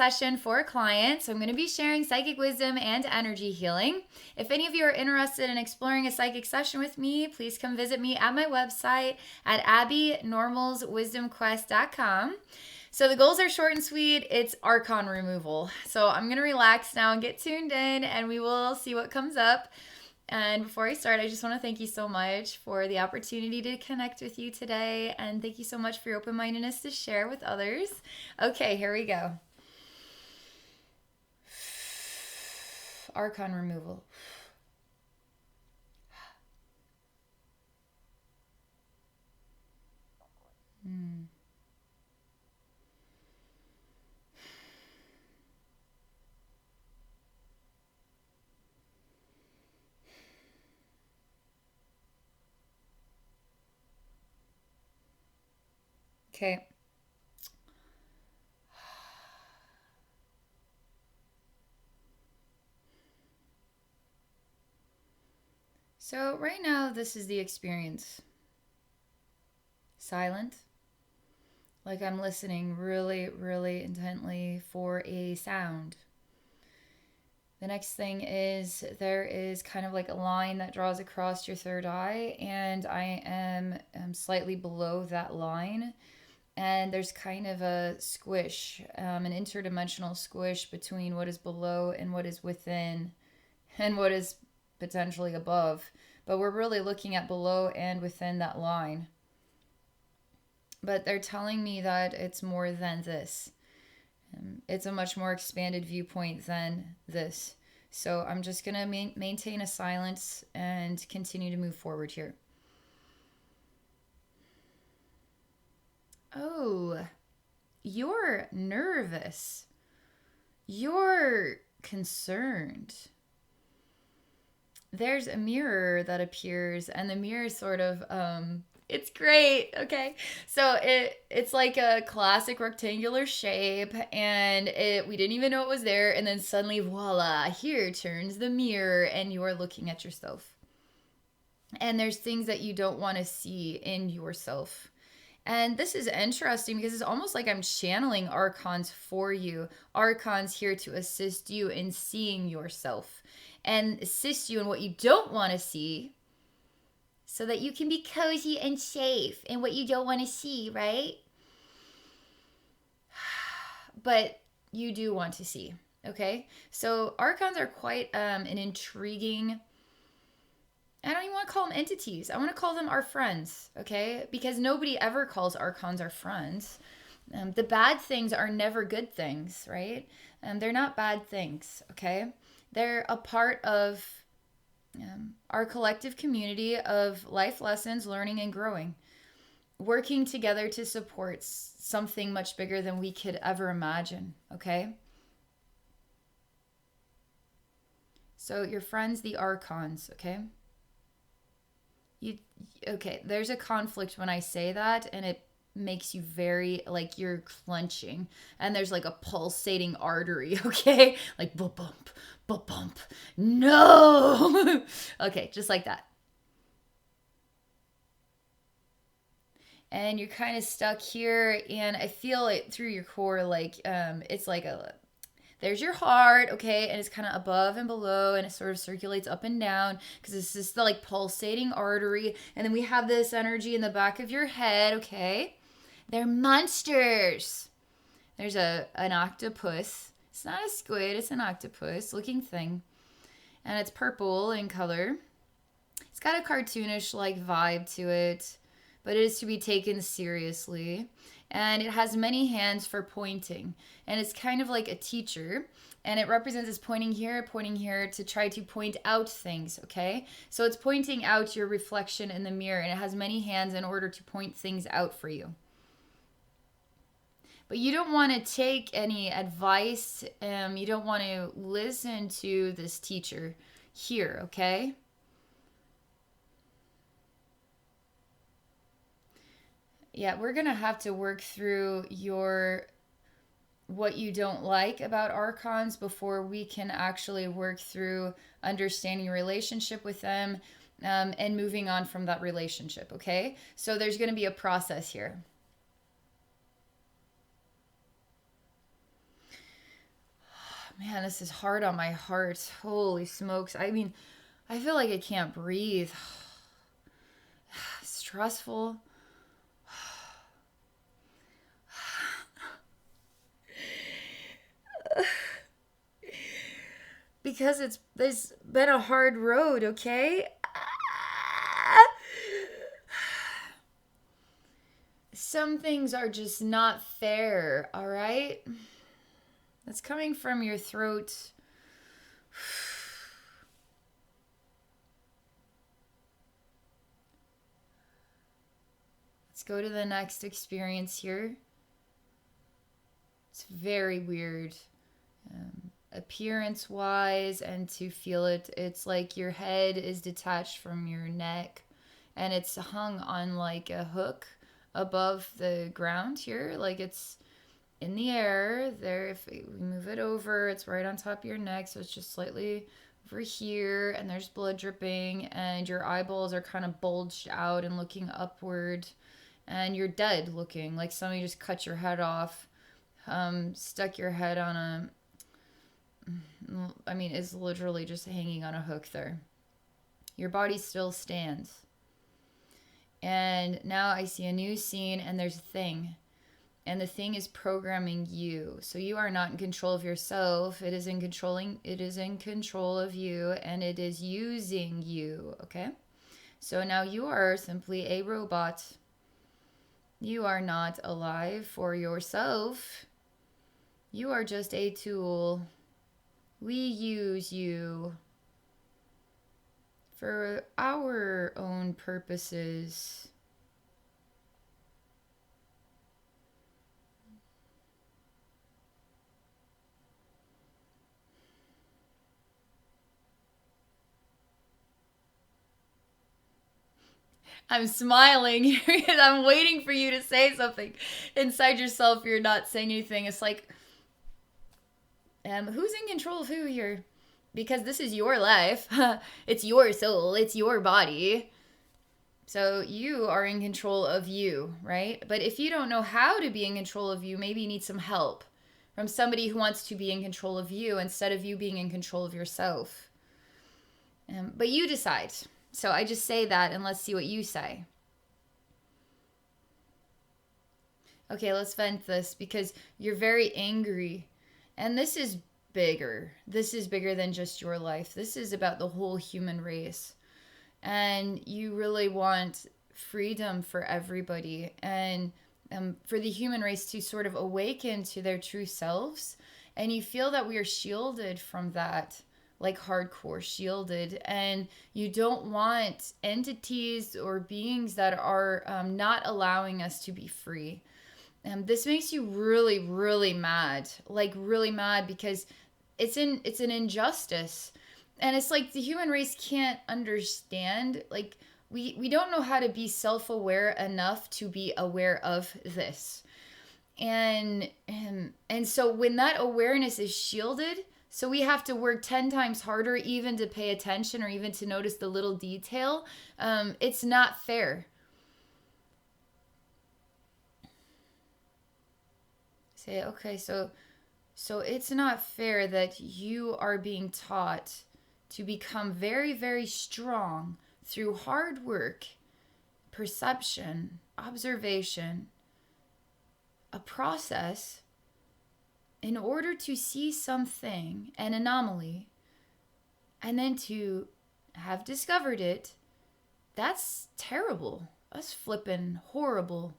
session for a client. So I'm going to be sharing psychic wisdom and energy healing. If any of you are interested in exploring a psychic session with me, please come visit me at my website at abbeynormalswisdomquest.com. So the goals are short and sweet. It's Archon removal. So I'm going to relax now and get tuned in, and we will see what comes up. And before I start, I just want to thank you so much for the opportunity to connect with you today. And thank you so much for your open-mindedness to share with others. Okay, here we go. Archon removal. Okay. So right now, this is the experience. Silent. Like I'm listening really, really intently for a sound. The next thing is there is kind of like a line that draws across your third eye, and I am slightly below that line. And there's kind of a squish, an interdimensional squish between what is below and what is within and what is potentially above. But we're really looking at below and within that line. But they're telling me that it's more than this. It's a much more expanded viewpoint than this. So I'm just going to maintain a silence and continue to move forward here. Oh, you're nervous. You're concerned. There's a mirror that appears, and the mirror sort of, it's great, okay? So it's like a classic rectangular shape, and we didn't even know it was there, and then suddenly, voila, here turns the mirror, and you're looking at yourself. And there's things that you don't want to see in yourself. And this is interesting because it's almost like I'm channeling Archons for you. Archons here to assist you in seeing yourself and assist you in what you don't want to see so that you can be cozy and safe in what you don't want to see, right? But you do want to see, okay? So Archons are quite an intriguing, I don't even want to call them entities. I want to call them our friends, okay? Because nobody ever calls Archons our friends. The bad things are never good things, right? They're not bad things, okay? They're a part of our collective community of life lessons, learning and growing. Working together to support something much bigger than we could ever imagine, okay? So your friends, the Archons, okay? Okay, there's a conflict when I say that, and it makes you very, like, you're clenching, and there's like a pulsating artery, okay? Like, bump, bump, no! Okay, just like that. And you're kind of stuck here, and I feel it through your core, like, it's like there's your heart, okay, and it's kind of above and below, and it sort of circulates up and down because it's just the like pulsating artery. And then we have this energy in the back of your head, okay? They're monsters. There's an octopus. It's not a squid, it's an octopus looking thing. And it's purple in color. It's got a cartoonish like vibe to it, but it is to be taken seriously. And it has many hands for pointing. And it's kind of like a teacher. And it represents as pointing here to try to point out things, okay? So it's pointing out your reflection in the mirror. And it has many hands in order to point things out for you. But you don't want to take any advice. You don't want to listen to this teacher here, okay? Yeah, we're going to have to work through what you don't like about Archons before we can actually work through understanding your relationship with them and moving on from that relationship, okay? So there's going to be a process here. Man, this is hard on my heart. Holy smokes. I mean, I feel like I can't breathe. Stressful. Because there's been a hard road, okay? Some things are just not fair, all right? That's coming from your throat. Let's go to the next experience here. It's very weird. Appearance wise, and to feel it, it's like your head is detached from your neck and it's hung on like a hook above the ground here, like it's in the air there. If we move it over, it's right on top of your neck, so it's just slightly over here, and there's blood dripping, and your eyeballs are kind of bulged out and looking upward, and you're dead looking, like somebody just cut your head off, stuck your head on a, I mean, it's literally just hanging on a hook there. Your body still stands. And now I see a new scene, and there's a thing. And the thing is programming you. So you are not in control of yourself. It is in control of you, and it is using you, okay? So now you are simply a robot. You are not alive for yourself. You are just a tool. We use you for our own purposes. I'm smiling because I'm waiting for you to say something. Inside yourself, you're not saying anything. It's like, who's in control of who here? Because this is your life. It's your soul. It's your body. So you are in control of you, right? But if you don't know how to be in control of you, maybe you need some help from somebody who wants to be in control of you instead of you being in control of yourself. But you decide. So I just say that, and let's see what you say. Okay, let's vent this because you're very angry. And this is bigger. This is bigger than just your life. This is about the whole human race. And you really want freedom for everybody, and for the human race to sort of awaken to their true selves. And you feel that we are shielded from that, like hardcore shielded, and you don't want entities or beings that are not allowing us to be free. This makes you really, really mad, like really mad, because it's an injustice. And it's like the human race can't understand, like we don't know how to be self-aware enough to be aware of this. And so when that awareness is shielded, so we have to work 10 times harder even to pay attention or even to notice the little detail. It's not fair. Say, okay, so it's not fair that you are being taught to become very, very strong through hard work, perception, observation, a process, in order to see something, an anomaly, and then to have discovered it. That's terrible. That's flippin' horrible.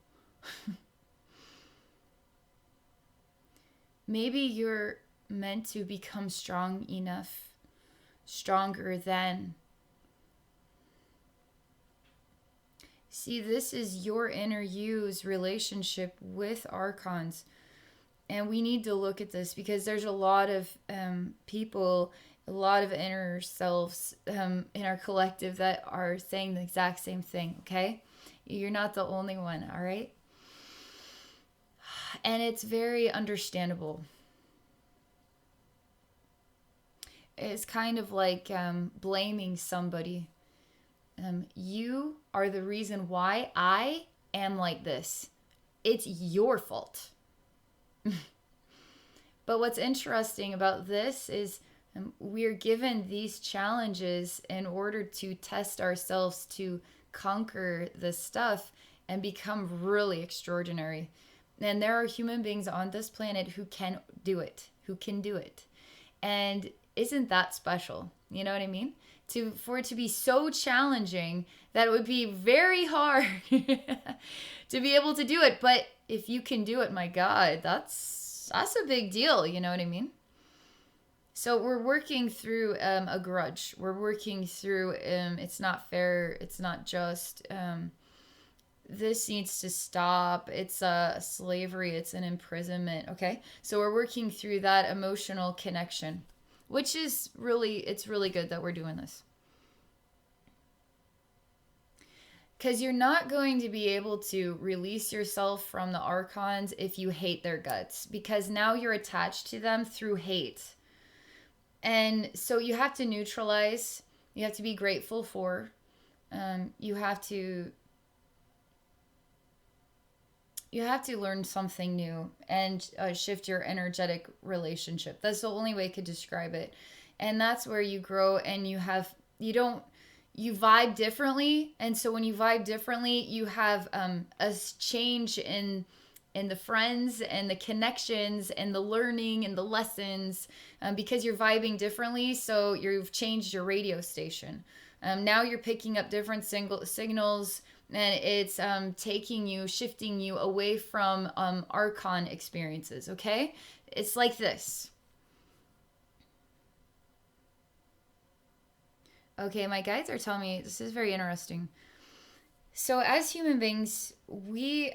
Maybe you're meant to become strong enough, stronger than. See, this is your inner you's relationship with Archons. And we need to look at this because there's a lot of people, a lot of inner selves in our collective that are saying the exact same thing, okay? You're not the only one, all right? And it's very understandable. It's kind of like blaming somebody. You are the reason why I am like this. It's your fault. But what's interesting about this is we're given these challenges in order to test ourselves to conquer this stuff and become really extraordinary. And there are human beings on this planet who can do it, who can do it. And isn't that special? You know what I mean? For it to be so challenging that it would be very hard to be able to do it. But if you can do it, my God, that's a big deal. You know what I mean? So we're working through a grudge. We're working through it's not fair. It's not just. This needs to stop. It's a slavery. It's an imprisonment. Okay, so we're working through that emotional connection, which is it's really good that we're doing this. Because you're not going to be able to release yourself from the Archons if you hate their guts, because now you're attached to them through hate. And so you have to neutralize. You have to be grateful for. You have to learn something new and shift your energetic relationship. That's the only way I could describe it. And that's where you grow, and you vibe differently. And so when you vibe differently, you have a change in the friends and the connections and the learning and the lessons, because you're vibing differently. So you've changed your radio station. Now you're picking up different signals, and it's shifting you away from Archon experiences, okay? It's like this. Okay, my guides are telling me this is very interesting. So as human beings, we...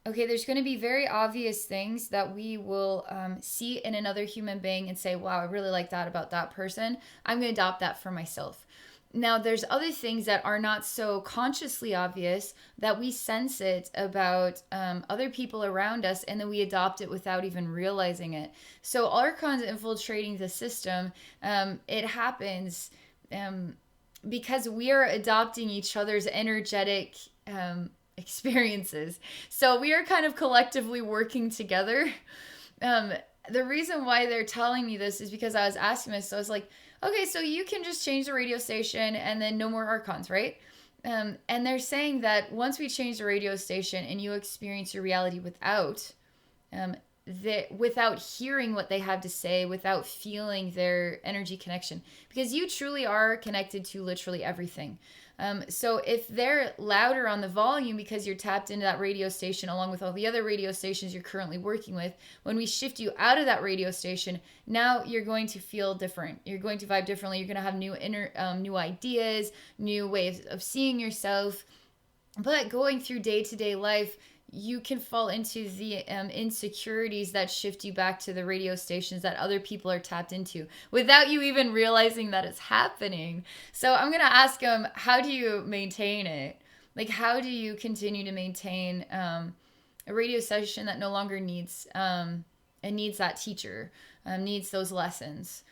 okay, there's going to be very obvious things that we will see in another human being and say, wow, I really like that about that person. I'm going to adopt that for myself. Now, there's other things that are not so consciously obvious that we sense it about other people around us, and then we adopt it without even realizing it. So Archons infiltrating the system, it happens because we are adopting each other's energetic experiences. So we are kind of collectively working together. The reason why they're telling me this is because I was asking this. So I was like, okay, so you can just change the radio station and then no more Archons, right? And they're saying that once we change the radio station and you experience your reality without hearing what they have to say, without feeling their energy connection, because you truly are connected to literally everything. So if they're louder on the volume because you're tapped into that radio station along with all the other radio stations you're currently working with, when we shift you out of that radio station, now you're going to feel different. You're going to vibe differently. You're going to have new ideas, new ways of seeing yourself. But going through day-to-day life, you can fall into the insecurities that shift you back to the radio stations that other people are tapped into without you even realizing that it's happening. So I'm going to ask them, how do you maintain it? Like, how do you continue to maintain a radio station that no longer needs that teacher, needs those lessons?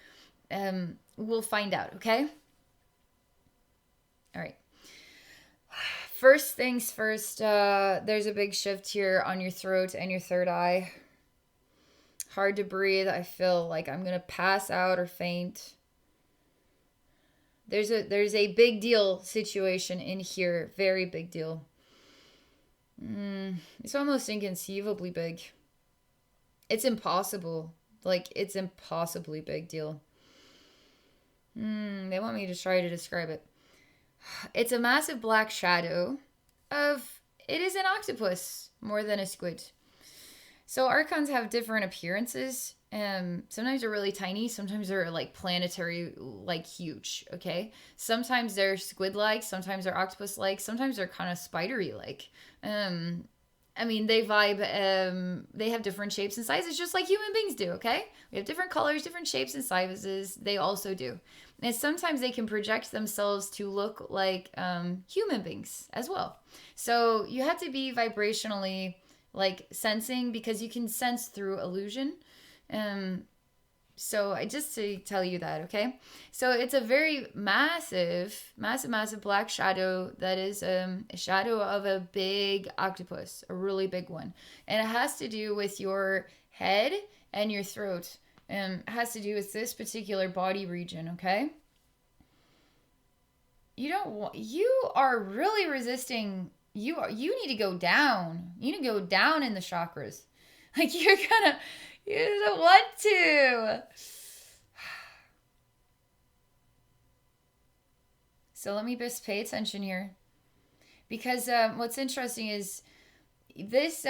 We'll find out, okay? All right. First things first, there's a big shift here on your throat and your third eye. Hard to breathe. I feel like I'm going to pass out or faint. There's a big deal situation in here. Very big deal. It's almost inconceivably big. It's impossible. Like, it's impossibly big deal. They want me to try to describe it. It's a massive black shadow it is an octopus more than a squid. So Archons have different appearances. Sometimes they're really tiny. Sometimes they're like planetary, like huge. Okay. Sometimes they're squid-like. Sometimes they're octopus-like. Sometimes they're kind of spidery-like. I mean, they vibe, they have different shapes and sizes just like human beings do, okay? We have different colors, different shapes and sizes. They also do. And sometimes they can project themselves to look like human beings as well. So you have to be vibrationally like sensing, because you can sense through illusion. So just to tell you that, okay? So it's a very massive black shadow that is a shadow of a big octopus, a really big one. And it has to do with your head and your throat. Has to do with this particular body region, okay? You are really resisting. You need to go down. You need to go down in the chakras. Like you don't want to. So let me just pay attention here. Because what's interesting is this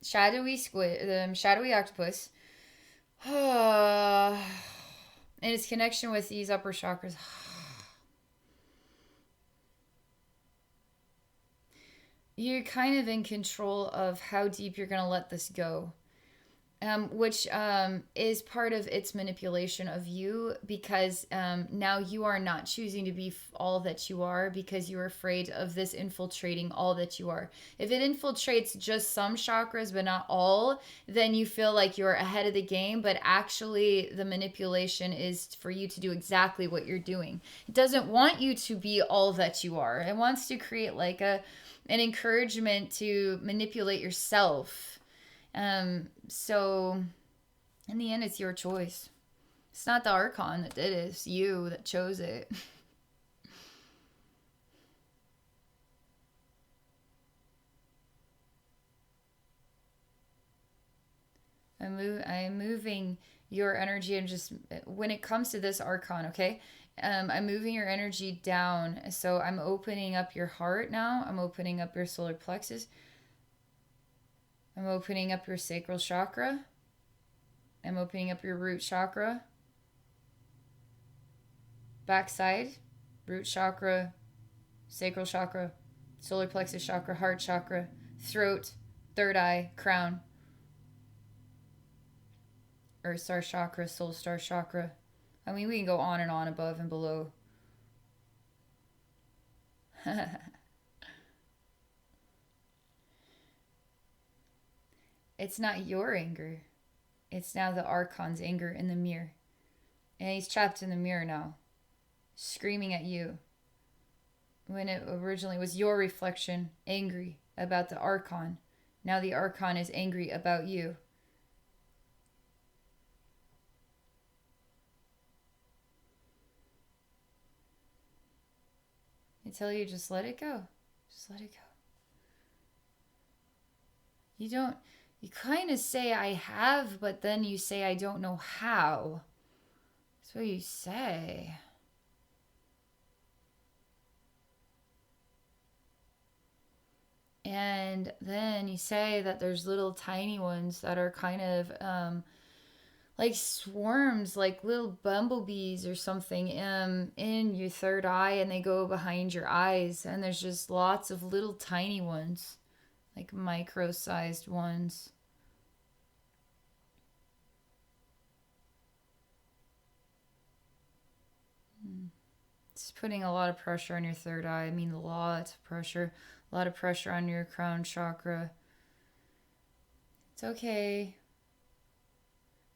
shadowy squid, shadowy octopus, and its connection with these upper chakras. You're kind of in control of how deep you're going to let this go. Which is part of its manipulation of you, because now you are not choosing to be all that you are because you're afraid of this infiltrating all that you are. If it infiltrates just some chakras but not all, then you feel like you're ahead of the game, but actually the manipulation is for you to do exactly what you're doing. It doesn't want you to be all that you are. It wants to create like an encouragement to manipulate yourself. So in the end, it's your choice. It's not the Archon that did it. It's you that chose it. I'm moving your energy. And just when it comes to this Archon, okay? I'm moving your energy down. So I'm opening up your heart now. I'm opening up your solar plexus. I'm opening up your sacral chakra. I'm opening up your root chakra. Backside, root chakra, sacral chakra, solar plexus chakra, heart chakra, throat, third eye, crown, earth star chakra, soul star chakra. I mean, we can go on and on, above and below. It's not your anger. It's now the Archon's anger in the mirror. And he's trapped in the mirror now, screaming at you. When it originally was your reflection, angry about the Archon. Now the Archon is angry about you. I tell you, just let it go. Just let it go. You kind of say I have, but then you say I don't know how. That's what you say. And then you say that there's little tiny ones that are kind of like swarms, like little bumblebees or something in your third eye, and they go behind your eyes. And there's just lots of little tiny ones. Like micro-sized ones. It's putting a lot of pressure on your third eye. I mean, a lot of pressure. A lot of pressure on your crown chakra. It's okay.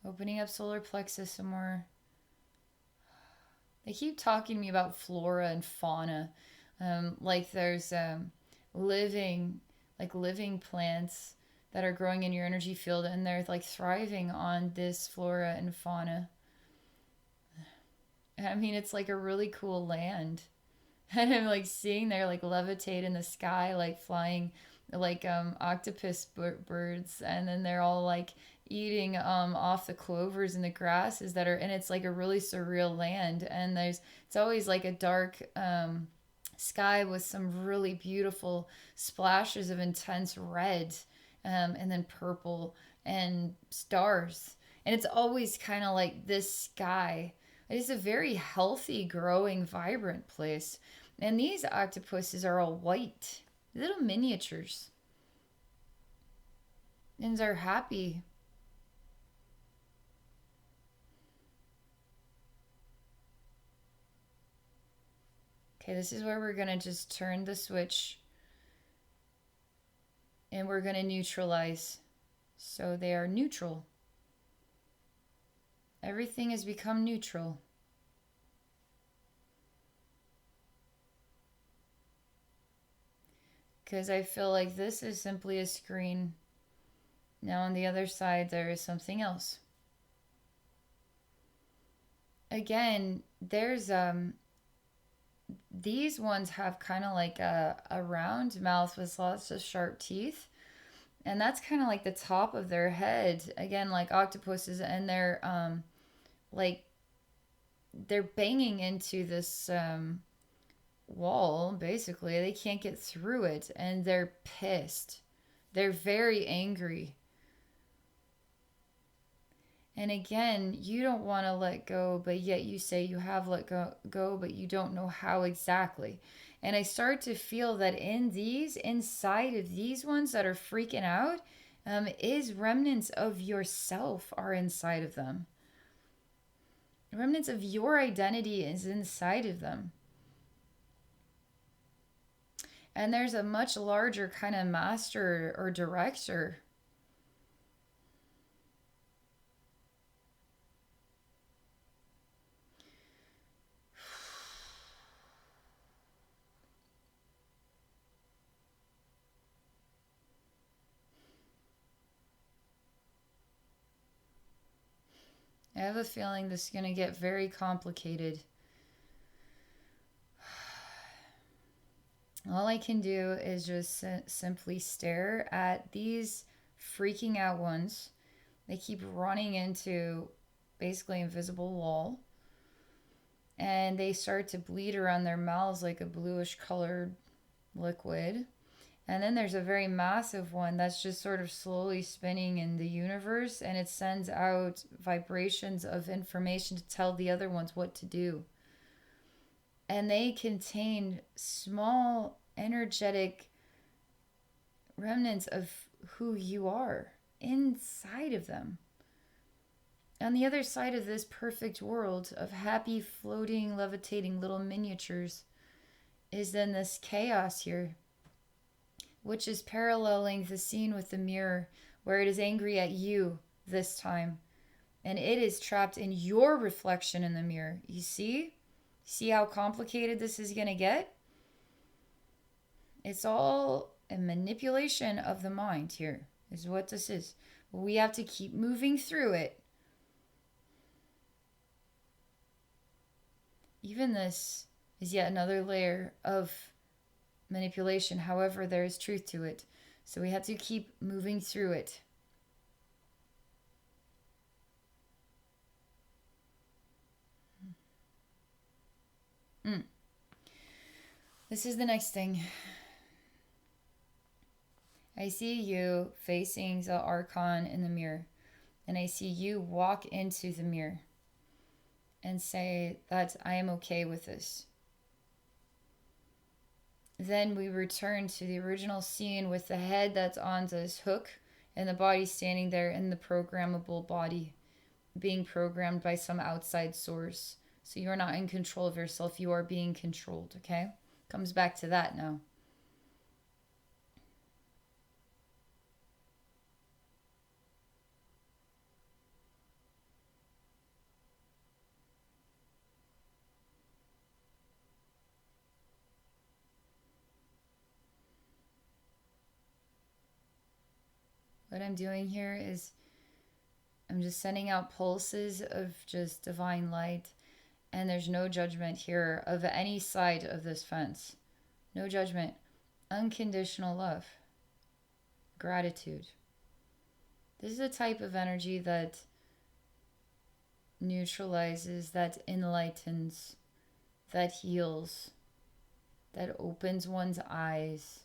Opening up solar plexus some more. They keep talking to me about flora and fauna. Like there's living plants that are growing in your energy field, and they're like thriving on this flora and fauna. I mean, it's like a really cool land. And I'm like seeing they're like levitate in the sky, like flying like octopus birds, and then they're all like eating off the clovers and the grasses that are, and it's like a really surreal land. And it's always like a dark sky with some really beautiful splashes of intense red, and then purple and stars. And it's always kind of like this sky. It is a very healthy, growing, vibrant place. And these octopuses are all white, little miniatures. And they're happy. Okay, this is where we're going to just turn the switch. And we're going to neutralize. So they are neutral. Everything has become neutral. Because I feel like this is simply a screen. Now on the other side, there is something else. Again, there's these ones have kind of like a round mouth with lots of sharp teeth. And that's kind of like the top of their head. Again, like octopuses, and like they're banging into this wall, basically. They can't get through it, and they're pissed. They're very angry. And again, you don't want to let go, but yet you say you have let go, but you don't know how exactly. And I start to feel that inside of these ones that are freaking out, is remnants of yourself are inside of them. Remnants of your identity is inside of them. And there's a much larger kind of master or director. I have a feeling this is going to get very complicated. All I can do is just simply stare at these freaking out ones. They keep running into basically invisible wall. And they start to bleed around their mouths like a bluish colored liquid. And then there's a very massive one that's just sort of slowly spinning in the universe, and it sends out vibrations of information to tell the other ones what to do. And they contain small energetic remnants of who you are inside of them. On the other side of this perfect world of happy, floating, levitating little miniatures is then this chaos here, which is paralleling the scene with the mirror, where it is angry at you this time. And it is trapped in your reflection in the mirror. You see? See how complicated this is going to get? It's all a manipulation of the mind here, is what this is. We have to keep moving through it. Even this is yet another layer of manipulation. However, there is truth to it. So we have to keep moving through it. This is the next thing. I see you facing the Archon in the mirror. And I see you walk into the mirror and say that I am okay with this. Then we return to the original scene with the head that's on this hook and the body standing there in the programmable body, being programmed by some outside source. So you're not in control of yourself, you are being controlled, okay? Comes back to that now. What I'm doing here is I'm just sending out pulses of just divine light, and there's no judgment here of any side of this fence. No judgment. Unconditional love. Gratitude. This is a type of energy that neutralizes, that enlightens, that heals, that opens one's eyes.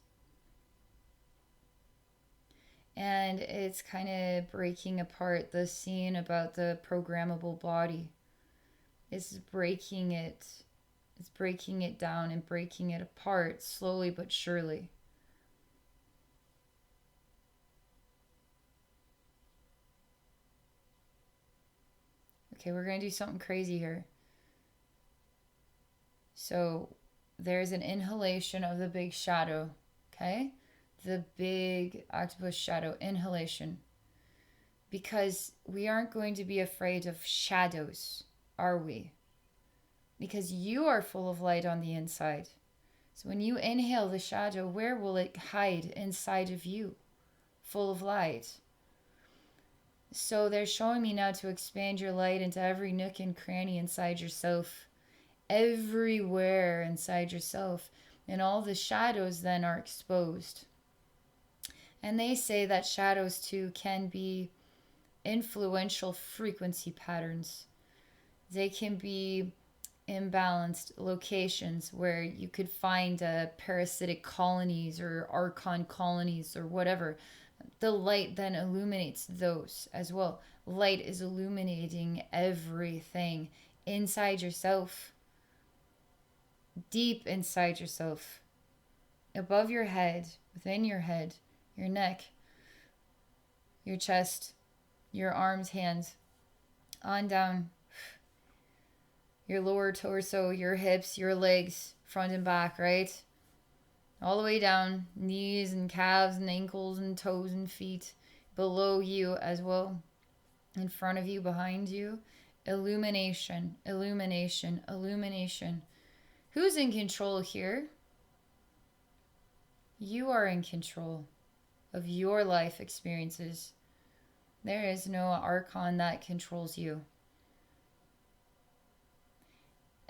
And it's kind of breaking apart the scene about the programmable body. It's breaking it. It's breaking it down and breaking it apart slowly but surely. Okay, we're going to do something crazy here. So there's an inhalation of the big shadow, okay? The big octopus shadow inhalation, because we aren't going to be afraid of shadows, are we? Because you are full of light on the inside. So when you inhale the shadow, where will it hide inside of you? Full of light. So they're showing me now to expand your light into every nook and cranny inside yourself, everywhere inside yourself. And all the shadows then are exposed. And they say that shadows too can be influential frequency patterns. They can be imbalanced locations where you could find parasitic colonies or Archon colonies or whatever. The light then illuminates those as well. Light is illuminating everything inside yourself, deep inside yourself, above your head, within your neck, your chest, your arms, hands, on down, your lower torso, your hips, your legs, front and back, right? All the way down, knees and calves and ankles and toes and feet, below you as well, in front of you, behind you. Illumination, illumination, illumination. Who's in control here? You are in control of your life experiences. There is no Archon that controls you.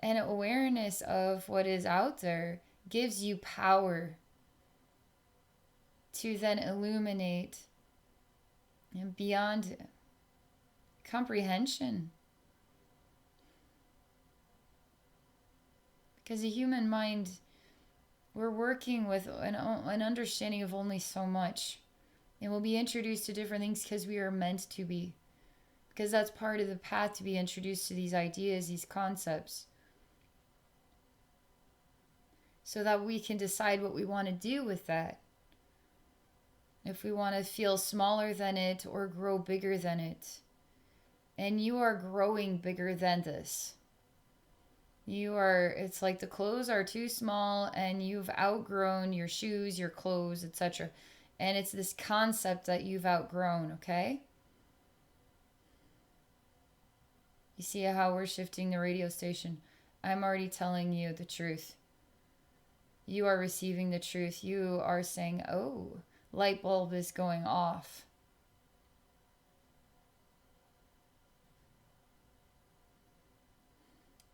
And awareness of what is out there gives you power to then illuminate and beyond comprehension. Because the human mind, we're working with an understanding of only so much. And we'll be introduced to different things because we are meant to be. Because that's part of the path, to be introduced to these ideas, these concepts. So that we can decide what we want to do with that. If we want to feel smaller than it or grow bigger than it. And you are growing bigger than this. It's like the clothes are too small and you've outgrown your shoes, your clothes, etc. And it's this concept that you've outgrown, okay? You see how we're shifting the radio station? I'm already telling you the truth. You are receiving the truth. You are saying, oh, light bulb is going off.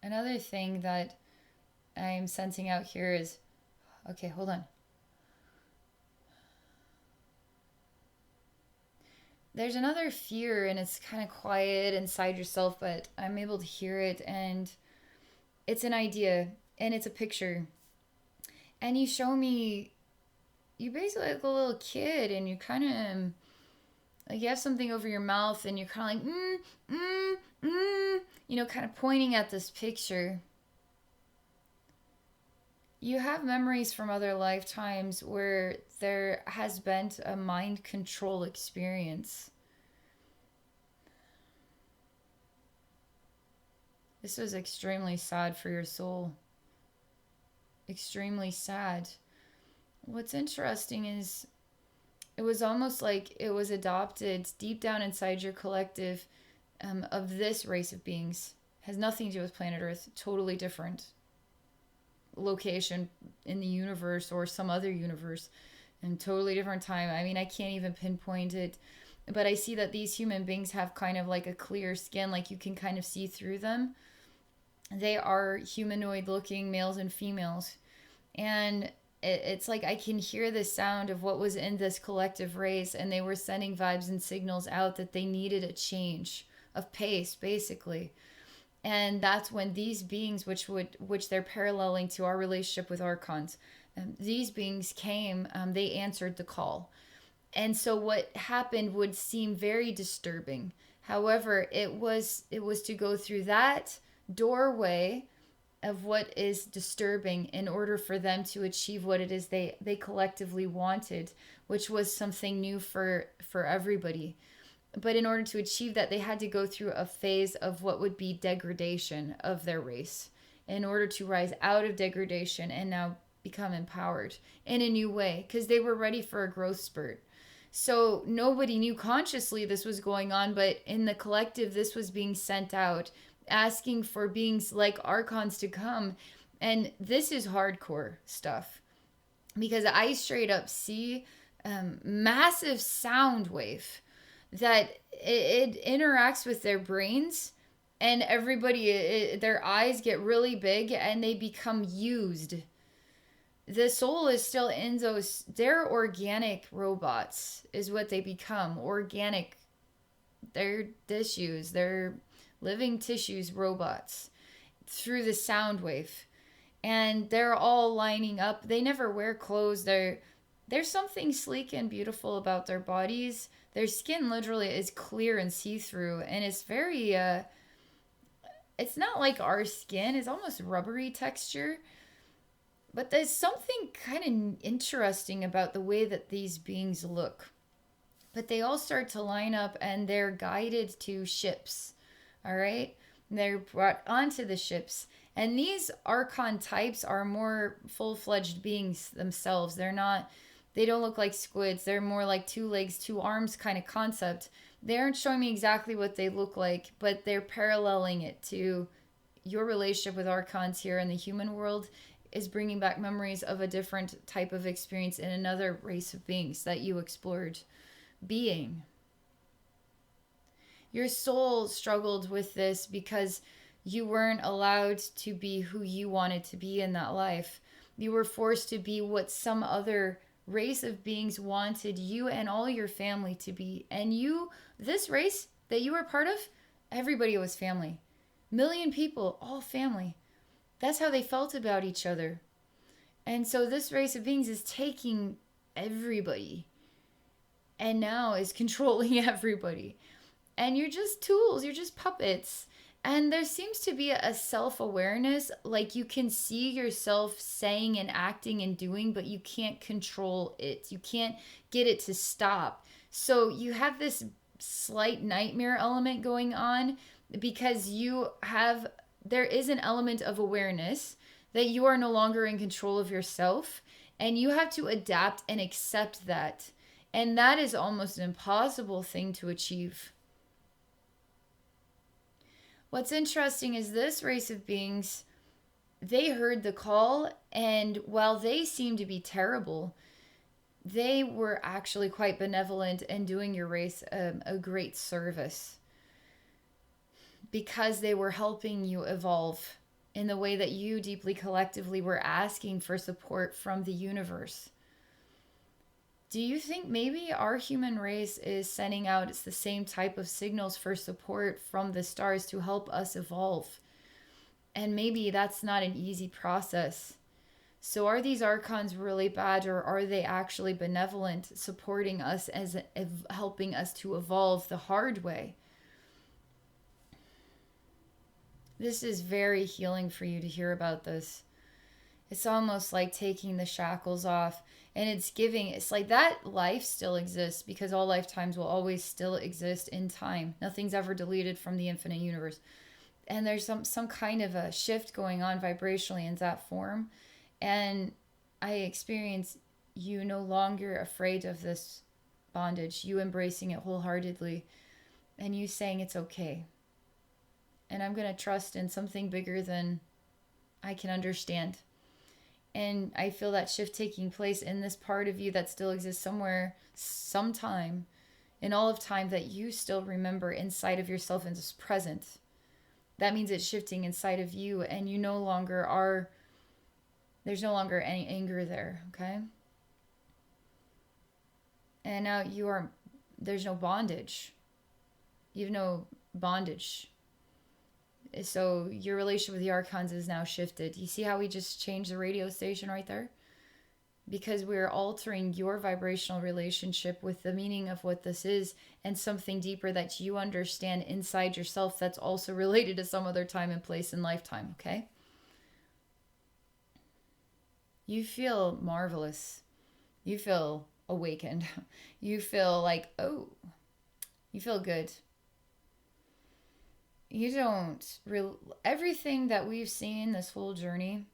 Another thing that I'm sensing out here is, okay, hold on. There's another fear, and it's kind of quiet inside yourself, but I'm able to hear it, and it's an idea, and it's a picture. And you show me, you basically like a little kid, and you kind of, like, you have something over your mouth, and you're kind of like, kind of pointing at this picture. You have memories from other lifetimes where there has been a mind control experience. This was extremely sad for your soul. Extremely sad. What's interesting is it was almost like it was adopted deep down inside your collective of this race of beings. Has nothing to do with planet Earth. Totally different location in the universe or some other universe, and totally different time. I mean, I can't even pinpoint it, but I see that these human beings have kind of like a clear skin, like you can kind of see through them. They are humanoid looking males and females, and it's like I can hear the sound of what was in this collective race, and they were sending vibes and signals out that they needed a change of pace, basically. And that's when these beings, which they're paralleling to our relationship with Archons, these beings came. They answered the call, and so what happened would seem very disturbing. However, it was to go through that doorway of what is disturbing in order for them to achieve what it is they collectively wanted, which was something new for everybody. But in order to achieve that, they had to go through a phase of what would be degradation of their race in order to rise out of degradation and now become empowered in a new way, because they were ready for a growth spurt. So nobody knew consciously this was going on, but in the collective, this was being sent out, asking for beings like Archons to come. And this is hardcore stuff, because I straight up see massive sound wave that it interacts with their brains, and everybody, their eyes get really big and they become used. The soul is still in those, they're organic robots is what they become. Organic, they're tissues, they're living tissues robots through the sound wave. And they're all lining up. They never wear clothes. There's something sleek and beautiful about their bodies. Their skin literally is clear and see-through, and it's very it's not like our skin. It's almost rubbery texture. But there's something kind of interesting about the way that these beings look. But they all start to line up and they're guided to ships. All right? They're brought onto the ships. And these Archon types are more full-fledged beings themselves. They don't look like squids. They're more like 2 legs, 2 arms kind of concept. They aren't showing me exactly what they look like, but they're paralleling it to your relationship with Archons here in the human world is bringing back memories of a different type of experience in another race of beings that you explored being. Your soul struggled with this because you weren't allowed to be who you wanted to be in that life. You were forced to be what some other race of beings wanted you and all your family to be. And you, this race that you were part of, everybody was family. 1,000,000 people, all family. That's how they felt about each other. And so this race of beings is taking everybody and now is controlling everybody. And you're just tools, you're just puppets. And there seems to be a self-awareness, like you can see yourself saying and acting and doing, but you can't control it. You can't get it to stop. So you have this slight nightmare element going on because there is an element of awareness that you are no longer in control of yourself, and you have to adapt and accept that. And that is almost an impossible thing to achieve. What's interesting is this race of beings, they heard the call, and while they seemed to be terrible, they were actually quite benevolent and doing your race a great service because they were helping you evolve in the way that you deeply collectively were asking for support from the universe. Do you think maybe our human race is sending out the same type of signals for support from the stars to help us evolve? And maybe that's not an easy process. So are these Archons really bad, or are they actually benevolent, supporting us as helping us to evolve the hard way? This is very healing for you to hear about this. It's almost like taking the shackles off, and it's like that life still exists because all lifetimes will always still exist in time. Nothing's ever deleted from the infinite universe. And there's some kind of a shift going on vibrationally in that form. And I experience you no longer afraid of this bondage, you embracing it wholeheartedly, and you saying it's okay. And I'm going to trust in something bigger than I can understand. And I feel that shift taking place in this part of you that still exists somewhere, sometime, in all of time, that you still remember inside of yourself and is present. That means it's shifting inside of you, and you no longer are, there's no longer any anger there, okay? And now there's no bondage. You have no bondage. So your relationship with the Archons is now shifted. You see how we just changed the radio station right there? Because we're altering your vibrational relationship with the meaning of what this is and something deeper that you understand inside yourself that's also related to some other time and place and lifetime, okay? You feel marvelous. You feel awakened. You feel like, oh, you feel good. You don't everything that we've seen this whole journey,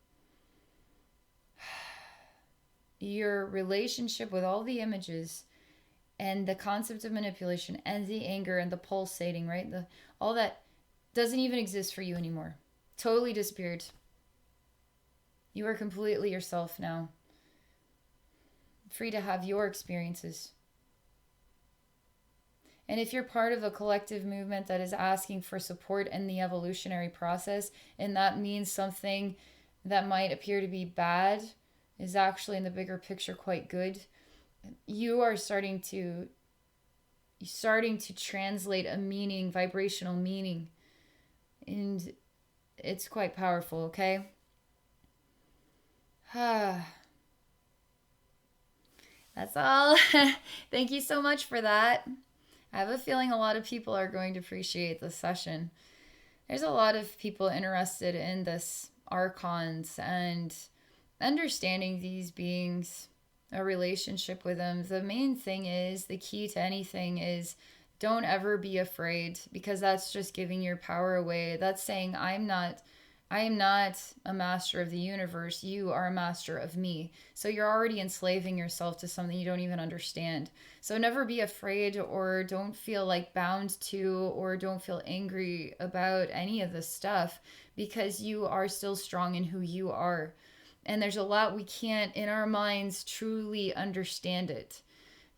your relationship with all the images and the concept of manipulation and the anger and the pulsating, right? All that doesn't even exist for you anymore. Totally disappeared. You are completely yourself now. Free to have your experiences. And if you're part of a collective movement that is asking for support in the evolutionary process, and that means something that might appear to be bad is actually in the bigger picture quite good, you are starting to translate a meaning, vibrational meaning, and it's quite powerful, okay? That's all. Thank you so much for that. I have a feeling a lot of people are going to appreciate this session. There's a lot of people interested in this Archons and understanding these beings, a relationship with them. The main thing is, the key to anything is, don't ever be afraid, because that's just giving your power away. That's saying, I am not a master of the universe. You are a master of me. So you're already enslaving yourself to something you don't even understand. So never be afraid, or don't feel like bound to, or don't feel angry about any of this stuff, because you are still strong in who you are. And there's a lot we can't, in our minds, truly understand it.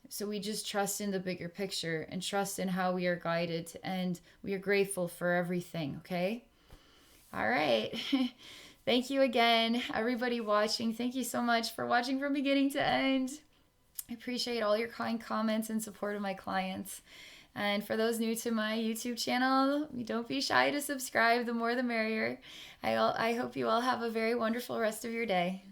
So we just trust in the bigger picture and trust in how we are guided, and we are grateful for everything, okay? All right. Thank you again, everybody watching. Thank you so much for watching from beginning to end. I appreciate all your kind comments and support of my clients. And for those new to my YouTube channel, don't be shy to subscribe. The more the merrier. I hope you all have a very wonderful rest of your day.